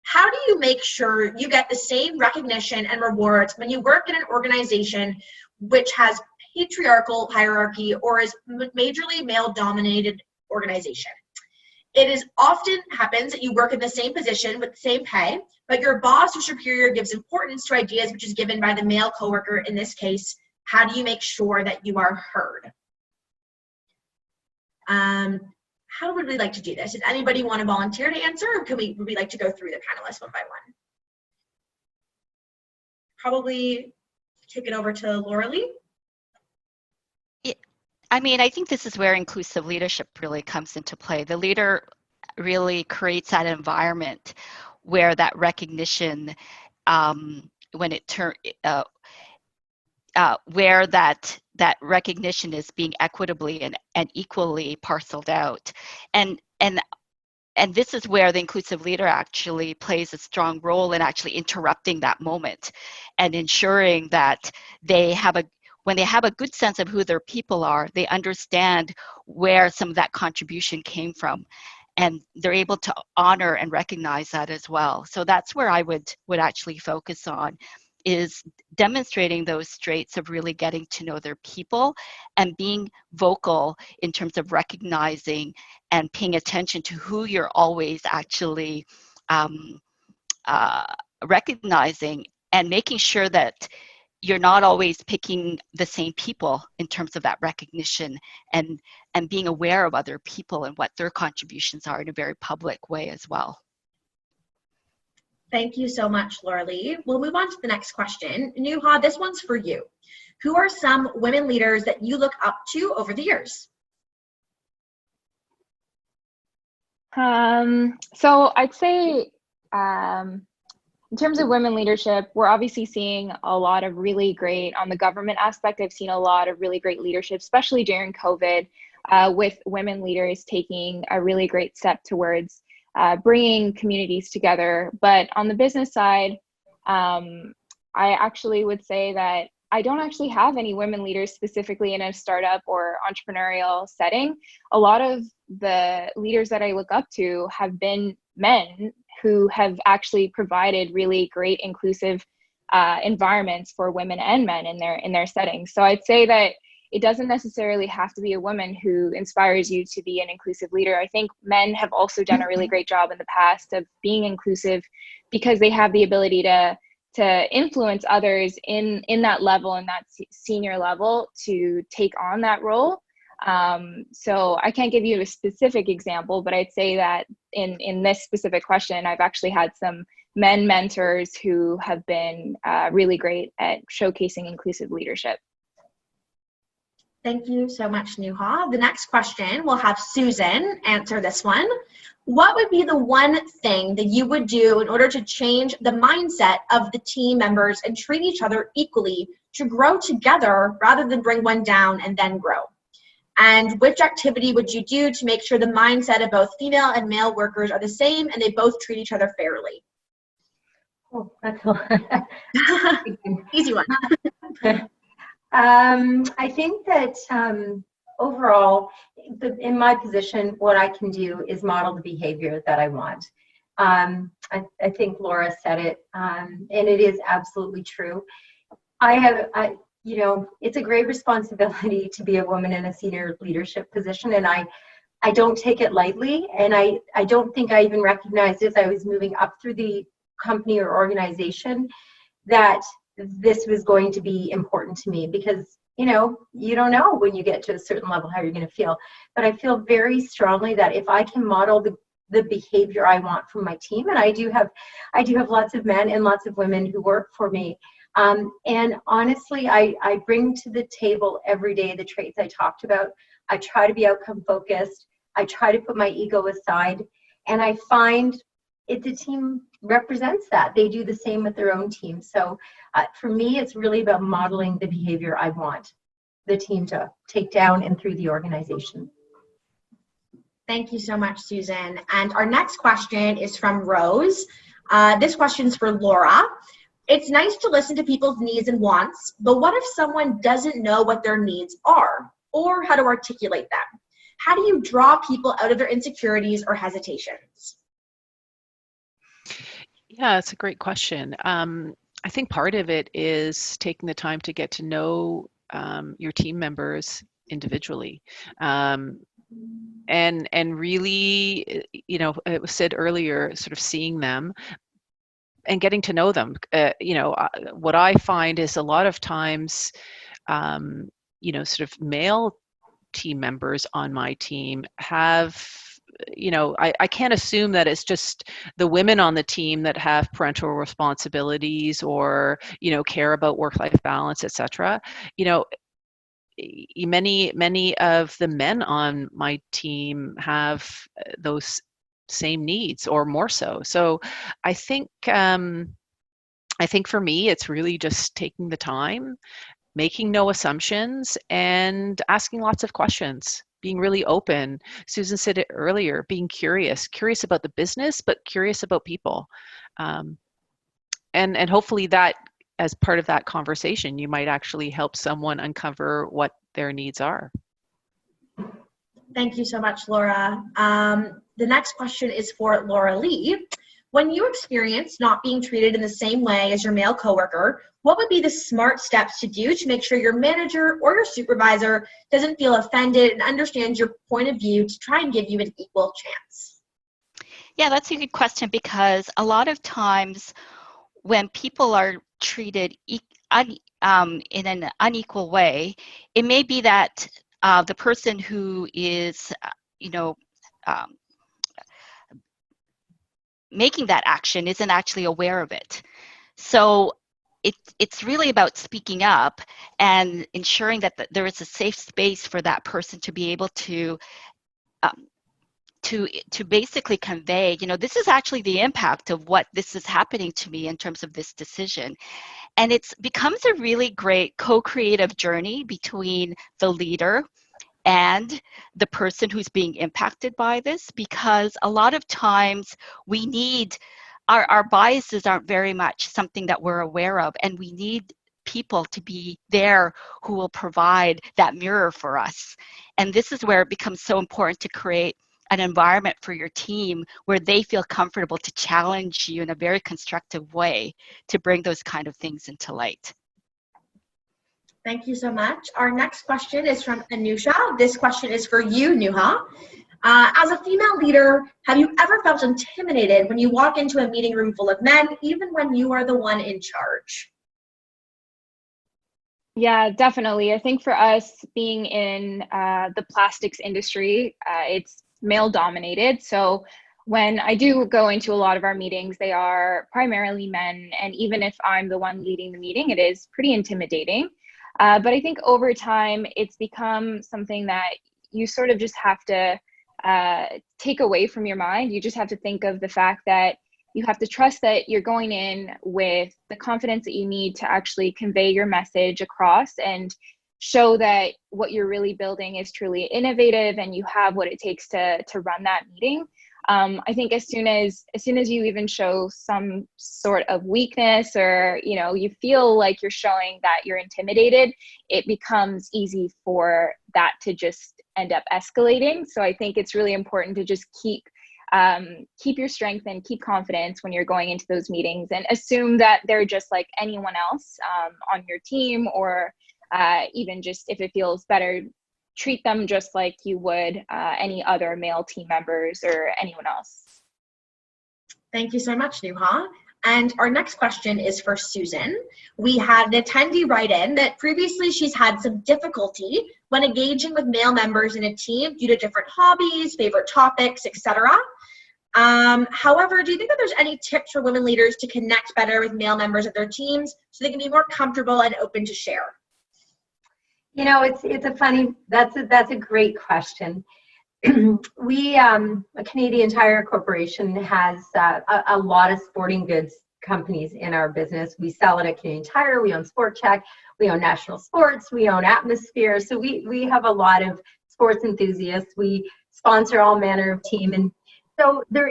How do you make sure you get the same recognition and rewards when you work in an organization which has patriarchal hierarchy or is majorly male-dominated organization? It is often happens that you work in the same position with the same pay, but your boss or superior gives importance to ideas which is given by the male coworker in this case. How do you make sure that you are heard? How would we like to do this? Does anybody want to volunteer to answer, or would we like to go through the panelists one by one? Probably kick it over to Lorel. I mean, I think this is where inclusive leadership really comes into play. The leader really creates that environment where that recognition, where that recognition is being equitably and equally parceled out. And this is where the inclusive leader actually plays a strong role in actually interrupting that moment and ensuring that when they have a good sense of who their people are, they understand where some of that contribution came from. And they're able to honor and recognize that as well. So that's where I would actually focus on, is demonstrating those traits of really getting to know their people and being vocal in terms of recognizing and paying attention to who you're always actually recognizing, and making sure that you're not always picking the same people in terms of that recognition, and being aware of other people and what their contributions are in a very public way as well. Thank you so much, Lorel. We'll move on to the next question. Nuha, this one's for you. Who are some women leaders that you look up to over the years? So I'd say in terms of women leadership, we're obviously seeing a lot of really great, on the government aspect, I've seen a lot of really great leadership, especially during COVID, with women leaders taking a really great step towards bringing communities together. But on the business side, I actually would say that I don't actually have any women leaders specifically in a startup or entrepreneurial setting. A lot of the leaders that I look up to have been men who have actually provided really great inclusive environments for women and men in their settings. So I'd say that it doesn't necessarily have to be a woman who inspires you to be an inclusive leader. I think men have also done a really great job in the past of being inclusive because they have the ability to influence others in that level, in that senior level, to take on that role. So I can't give you a specific example, but I'd say that in this specific question, I've actually had some men mentors who have been really great at showcasing inclusive leadership. Thank you so much, Nuha. The next question, we'll have Susan answer this one. What would be the one thing that you would do in order to change the mindset of the team members and treat each other equally to grow together rather than bring one down and then grow? And which activity would you do to make sure the mindset of both female and male workers are the same and they both treat each other fairly? Oh, that's a easy one. I think that overall, in my position, what I can do is model the behavior that I want. I think Laura said it, and it is absolutely true. It's a great responsibility to be a woman in a senior leadership position, and I don't take it lightly, and I don't think I even recognized as I was moving up through the company or organization that this was going to be important to me, because you don't know when you get to a certain level how you're going to feel. But I feel very strongly that if I can model the behavior I want from my team, and I do have lots of men and lots of women who work for me, And honestly, I bring to the table every day the traits I talked about. I try to be outcome focused. I try to put my ego aside. And I find the team represents that. They do the same with their own team. So for me, it's really about modeling the behavior I want the team to take down and through the organization. Thank you so much, Susan. And our next question is from Rose. This question is for Laura. It's nice to listen to people's needs and wants, but what if someone doesn't know what their needs are or how to articulate them? How do you draw people out of their insecurities or hesitations? Yeah, it's a great question. I think part of it is taking the time to get to know your team members individually. And really, you know, it was said earlier, sort of seeing them and getting to know them. You know, what I find is a lot of times, you know, sort of male team members on my team have, you know, I can't assume that it's just the women on the team that have parental responsibilities or, you know, care about work-life balance, etc. You know, many of the men on my team have those same needs or more so. So I think for me, it's really just taking the time, making no assumptions, and asking lots of questions, being really open. Susan said it earlier, being curious about the business, but curious about people. And hopefully that, as part of that conversation, you might actually help someone uncover what their needs are. Thank you so much, Laura. The next question is for Laura Lee. When you experience not being treated in the same way as your male coworker, what would be the smart steps to do to make sure your manager or your supervisor doesn't feel offended and understands your point of view to try and give you an equal chance? Yeah, that's a good question, because a lot of times when people are treated in an unequal way, it may be that the person who is, you know, making that action isn't actually aware of it. So it's really about speaking up and ensuring that there is a safe space for that person to be able to basically convey, you know, this is actually the impact of what this is happening to me in terms of this decision. And it becomes a really great co-creative journey between the leader and the person who's being impacted by this, because a lot of times we need, our biases aren't very much something that we're aware of, and we need people to be there who will provide that mirror for us. And this is where it becomes so important to create an environment for your team where they feel comfortable to challenge you in a very constructive way to bring those kind of things into light. Thank you so much. Our next question is from Anusha. This question is for you, Nuha. As a female leader, have you ever felt intimidated when you walk into a meeting room full of men, even when you are the one in charge? Yeah, definitely. I think for us, being in the plastics industry, it's male dominated. So when I do go into a lot of our meetings, they are primarily men. And even if I'm the one leading the meeting, it is pretty intimidating. But I think over time, it's become something that you sort of just have to take away from your mind. You just have to think of the fact that you have to trust that you're going in with the confidence that you need to actually convey your message across and show that what you're really building is truly innovative and you have what it takes to run that meeting. I think as soon as you even show some sort of weakness, or you feel like you're showing that you're intimidated, it becomes easy for that to just end up escalating. So I think it's really important to just keep your strength and keep confidence when you're going into those meetings, and assume that they're just like anyone else on your team, or even just if it feels better, treat them just like you would any other male team members or anyone else. Thank you so much, Nuha. And our next question is for Susan. We had an attendee write in that previously she's had some difficulty when engaging with male members in a team due to different hobbies, favorite topics, etc. However, do you think that there's any tips for women leaders to connect better with male members of their teams so they can be more comfortable and open to share? You know, that's a great question. We, a Canadian Tire Corporation has a lot of sporting goods companies in our business. We sell it at Canadian Tire, we own Sport Check, we own National Sports, we own Atmosphere. So we have a lot of sports enthusiasts. We sponsor all manner of team. And so there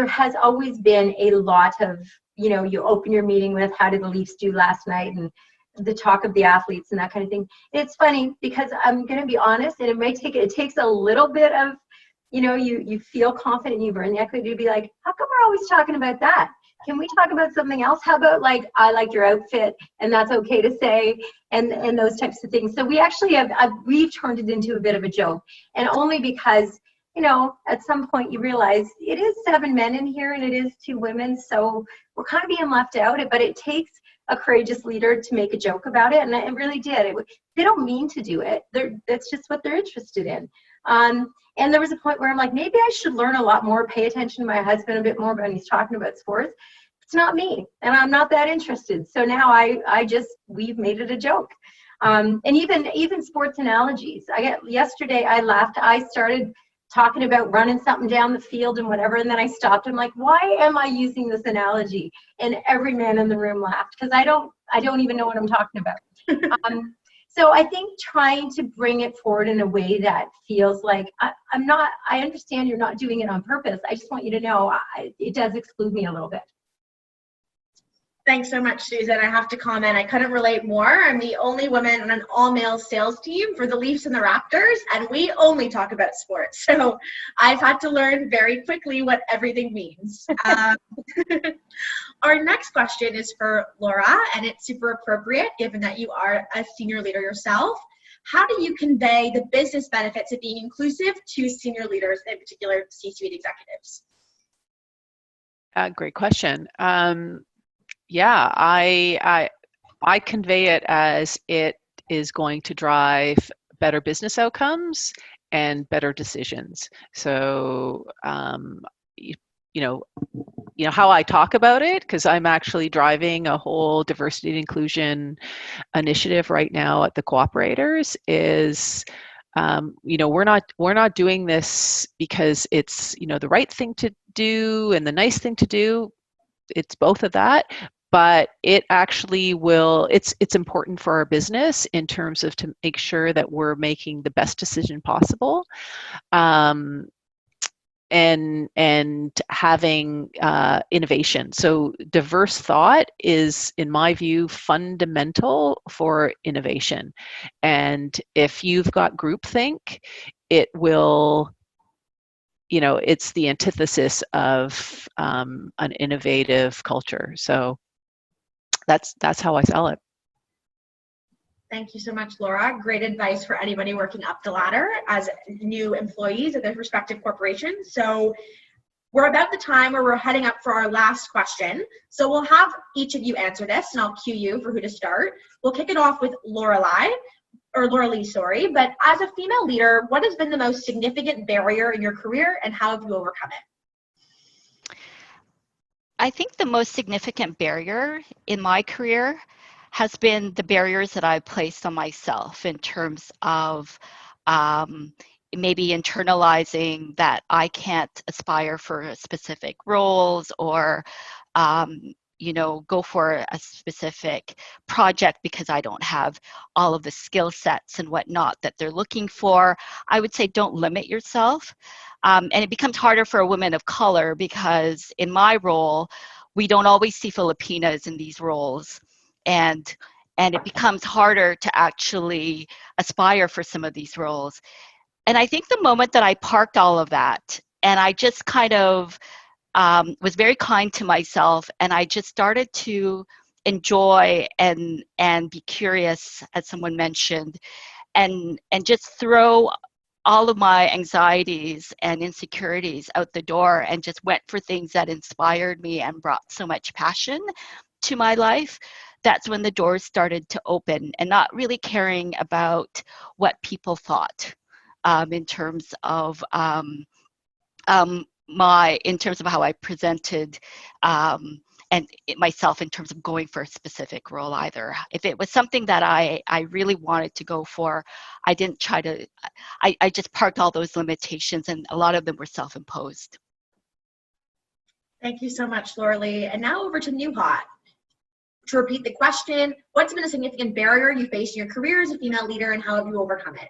has always been a lot of, you know, you open your meeting with, how did the Leafs do last night? And the talk of the athletes and that kind of thing. It's funny because I'm going to be honest, and it takes a little bit of, you know, you feel confident, you've earned the equity to be like, how come we're always talking about that? Can we talk about something else? How about, like, I like your outfit, and that's okay to say, and those types of things. So we actually we've turned it into a bit of a joke, and only because, you know, at some point you realize it is 7 men in here and it is 2 women, so we're kind of being left out. But it takes a courageous leader to make a joke about it, and it really did. They don't mean to do it. That's just what they're interested in. And there was a point where I'm like, maybe I should learn a lot more, pay attention to my husband a bit more when he's talking about sports. It's not me, and I'm not that interested. So now we've made it a joke. And even sports analogies. Yesterday I laughed. I started talking about running something down the field and whatever, and then I stopped. I'm like, why am I using this analogy? And every man in the room laughed, because I don't even know what I'm talking about. So I think trying to bring it forward in a way that feels like I understand you're not doing it on purpose. I just want you to know it does exclude me a little bit. Thanks so much, Susan. I have to comment, I couldn't relate more. I'm the only woman on an all-male sales team for the Leafs and the Raptors, and we only talk about sports. So I've had to learn very quickly what everything means. Our next question is for Laura, and it's super appropriate given that you are a senior leader yourself. How do you convey the business benefits of being inclusive to senior leaders, in particular C-suite executives? Great question. Yeah, I convey it as it is going to drive better business outcomes and better decisions. So, you know how I talk about it, because I'm actually driving a whole diversity and inclusion initiative right now at the cooperators, is we're not doing this because it's the right thing to do and the nice thing to do. It's both of that, but it actually it's important for our business in terms of to make sure that we're making the best decision possible, and having innovation. So diverse thought is, in my view, fundamental for innovation. And if you've got groupthink, it will, it's the antithesis of an innovative culture. So that's how I sell it. Thank you so much, Laura. Great advice for anybody working up the ladder as new employees at their respective corporations. So we're about the time where we're heading up for our last question. So we'll have each of you answer this, and I'll cue you for who to start. We'll kick it off with Lorelie, sorry. But as a female leader, what has been the most significant barrier in your career, and how have you overcome it? I think the most significant barrier in my career has been the barriers that I've placed on myself in terms of maybe internalizing that I can't aspire for specific roles, or go for a specific project because I don't have all of the skill sets and whatnot that they're looking for. I would say don't limit yourself. And it becomes harder for a woman of color, because in my role, we don't always see Filipinas in these roles. And it becomes harder to actually aspire for some of these roles. And I think the moment that I parked all of that, and I just kind of was very kind to myself, and I just started to enjoy and be curious, as someone mentioned, and just throw all of my anxieties and insecurities out the door, and just went for things that inspired me and brought so much passion to my life. That's when the doors started to open, and not really caring about what people thought in terms of in terms of how I presented myself in terms of going for a specific role either. If it was something that I really wanted to go for, I didn't try to, I just parked all those limitations, and a lot of them were self-imposed. Thank you so much, Lorelei. And now over to Nuhat. To repeat the question, what's been a significant barrier you faced in your career as a female leader, and how have you overcome it?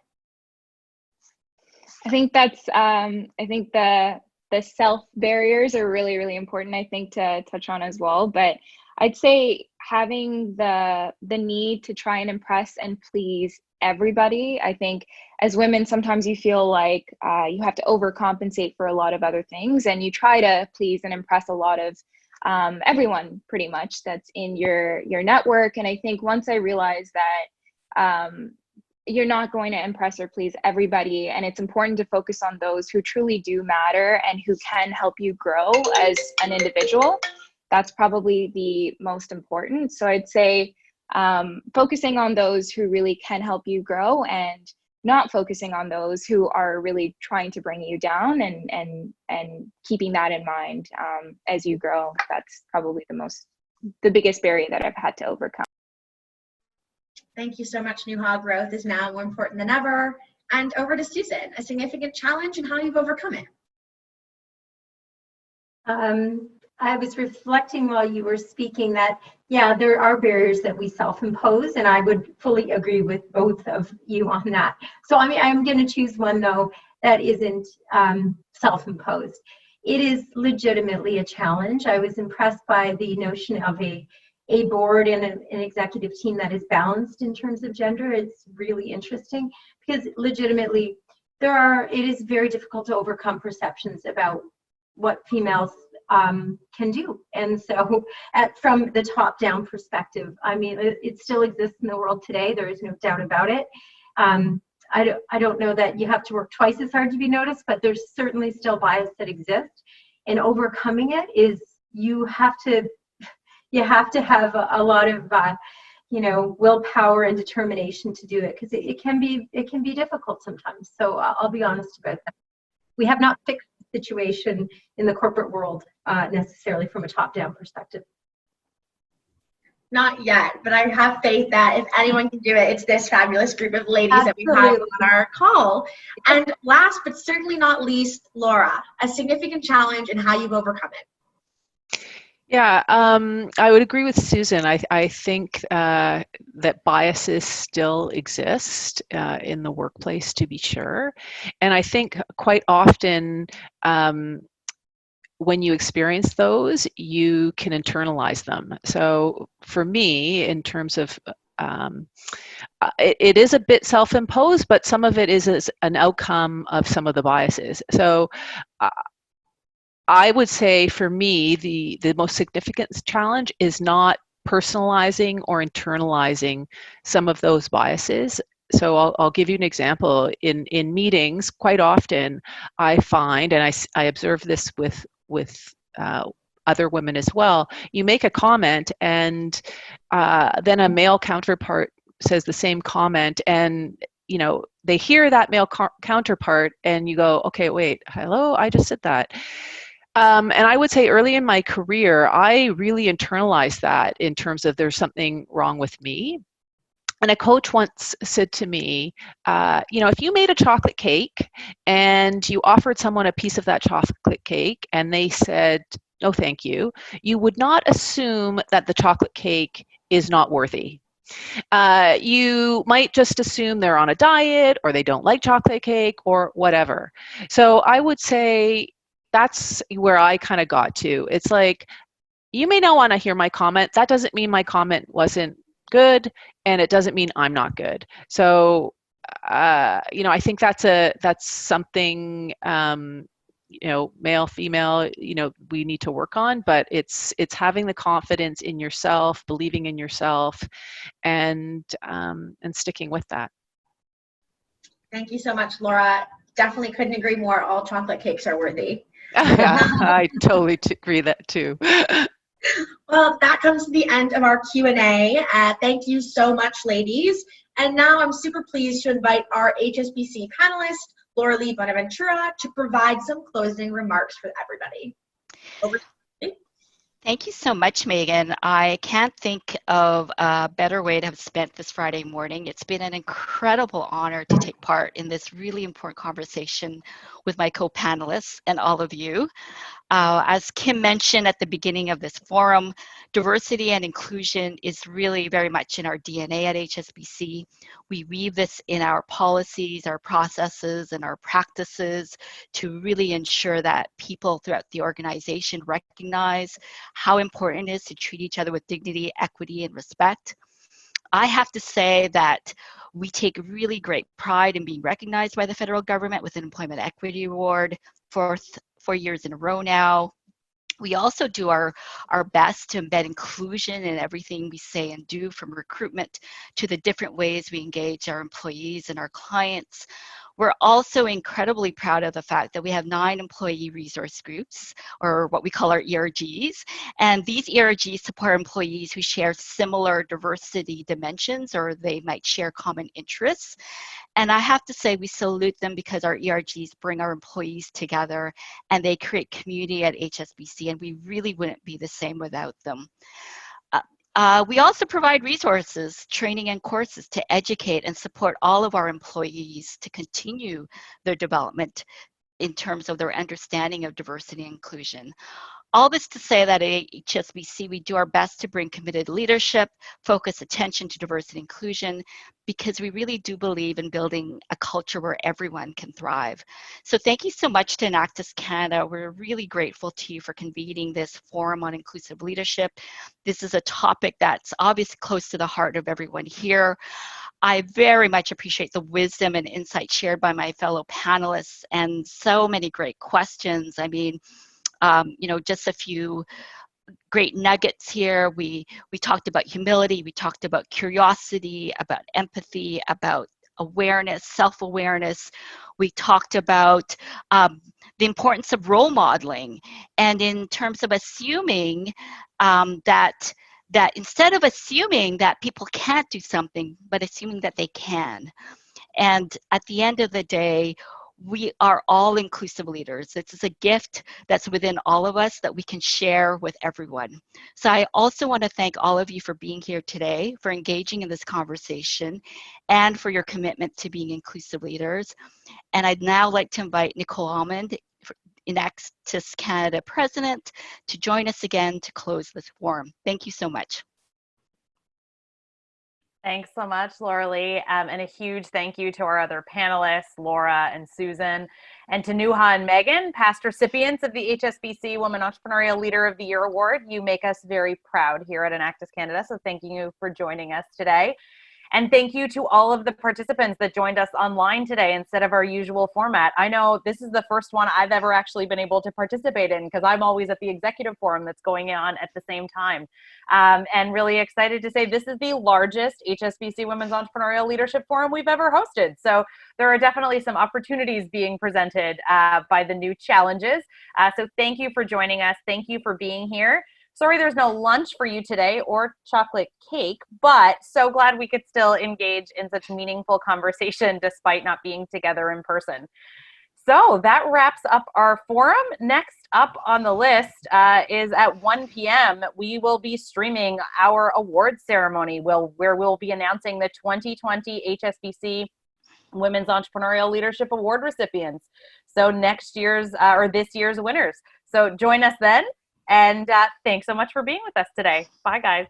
I think that's, I think the self barriers are really, really important, I think, to touch on as well. But I'd say having the need to try and impress and please everybody. I think as women, sometimes you feel like you have to overcompensate for a lot of other things, and you try to please and impress a lot of everyone pretty much that's in your network. And I think once I realized that you're not going to impress or please everybody, and it's important to focus on those who truly do matter and who can help you grow as an individual, that's probably the most important. So I'd say focusing on those who really can help you grow, and not focusing on those who are really trying to bring you down, and keeping that in mind as you grow. That's probably the biggest barrier that I've had to overcome. Thank you so much, Nuha. Growth is now more important than ever. And over to Susan, a significant challenge and how you've overcome it. I was reflecting while you were speaking that, yeah, there are barriers that we self-impose, and I would fully agree with both of you on that. So I mean, I'm going to choose one, though, that isn't self-imposed. It is legitimately a challenge. I was impressed by the notion of a board and an executive team that is balanced in terms of gender. It's really interesting because legitimately it is very difficult to overcome perceptions about what females can do. And so from the top down perspective, I mean, it still exists in the world today. There is no doubt about it. I don't know that you have to work twice as hard to be noticed, but there's certainly still bias that exists. And overcoming it is you have to have a lot of willpower and determination to do it, because it can be difficult sometimes. So I'll be honest about that. We have not fixed the situation in the corporate world necessarily from a top-down perspective. Not yet, but I have faith that if anyone can do it, it's this fabulous group of ladies Absolutely. That we have on our call. And last but certainly not least, Laura, a significant challenge and how you've overcome it. Yeah, I would agree with Susan. I think that biases still exist in the workplace, to be sure. And I think quite often when you experience those, you can internalize them. So for me, in terms of it is a bit self-imposed, but some of it is an outcome of some of the biases. So I would say for me, the most significant challenge is not personalizing or internalizing some of those biases. So I'll give you an example. In meetings, quite often I find, and I observe this with other women as well, you make a comment and then a male counterpart says the same comment, and they hear that male counterpart and you go, okay, wait, hello, I just said that. And I would say early in my career, I really internalized that in terms of there's something wrong with me. And a coach once said to me, if you made a chocolate cake and you offered someone a piece of that chocolate cake and they said, no, thank you, you would not assume that the chocolate cake is not worthy. You might just assume they're on a diet or they don't like chocolate cake or whatever. So I would say, that's where I kind of got to. It's like, you may not want to hear my comment. That doesn't mean my comment wasn't good, and it doesn't mean I'm not good. So, I think that's something, male, female, we need to work on. But it's having the confidence in yourself, believing in yourself, and sticking with that. Thank you so much, Laura. Definitely couldn't agree more. All chocolate cakes are worthy. Yeah, I totally agree that too. Well, that comes to the end of our Q&A. Thank you so much, ladies. And now I'm super pleased to invite our HSBC panelist, Lorel Buenaventura to provide some closing remarks for everybody. Over to you. Thank you so much, Megan. I can't think of a better way to have spent this Friday morning. It's been an incredible honor to take part in this really important conversation with my co-panelists and all of you. As Kim mentioned at the beginning of this forum, diversity and inclusion is really very much in our DNA at HSBC. We weave this in our policies, our processes, and our practices to really ensure that people throughout the organization recognize how important it is to treat each other with dignity, equity, and respect. I have to say that we take really great pride in being recognized by the federal government with an Employment Equity Award for 4 years in a row now. We also do our best to embed inclusion in everything we say and do, from recruitment to the different ways we engage our employees and our clients. We're also incredibly proud of the fact that we have 9 employee resource groups, or what we call our ERGs. And these ERGs support employees who share similar diversity dimensions, or they might share common interests. And I have to say, we salute them because our ERGs bring our employees together and they create community at HSBC, and we really wouldn't be the same without them. We also provide resources, training, and courses to educate and support all of our employees to continue their development in terms of their understanding of diversity and inclusion. All this to say that at HSBC, we do our best to bring committed leadership, focus attention to diversity and inclusion, because we really do believe in building a culture where everyone can thrive. So thank you so much to Enactus Canada. We're really grateful to you for convening this forum on inclusive leadership. This is a topic that's obviously close to the heart of everyone here. I very much appreciate the wisdom and insight shared by my fellow panelists, and so many great questions. I mean, just a few great nuggets here. We talked about humility, we talked about curiosity, about empathy, about awareness, self-awareness. We talked about the importance of role modeling, and in terms of assuming that instead of assuming that people can't do something, but assuming that they can. And at the end of the day, we are all inclusive leaders. This is a gift that's within all of us that we can share with everyone. So I also want to thank all of you for being here today, for engaging in this conversation, and for your commitment to being inclusive leaders. And I'd now like to invite Nicole Almond, Enactus Canada President, to join us again to close this forum. Thank you so much. Thanks so much, Lorel, and a huge thank you to our other panelists, Laura and Susan, and to Nuha and Megan, past recipients of the HSBC Women Entrepreneurial Leader of the Year Award. You make us very proud here at Enactus Canada, so thank you for joining us today. And thank you to all of the participants that joined us online today instead of our usual format. I know this is the first one I've ever actually been able to participate in, because I'm always at the executive forum that's going on at the same time. And really excited to say this is the largest HSBC Women's Entrepreneurial Leadership Forum we've ever hosted. So there are definitely some opportunities being presented by the new challenges. So thank you for joining us. Thank you for being here. Sorry there's no lunch for you today or chocolate cake, but so glad we could still engage in such meaningful conversation despite not being together in person. So that wraps up our forum. Next up on the list is at 1 p.m. We will be streaming our awards ceremony where we'll be announcing the 2020 HSBC Women's Entrepreneurial Leadership Award recipients. So next year's or this year's winners. So join us then. And thanks so much for being with us today. Bye, guys.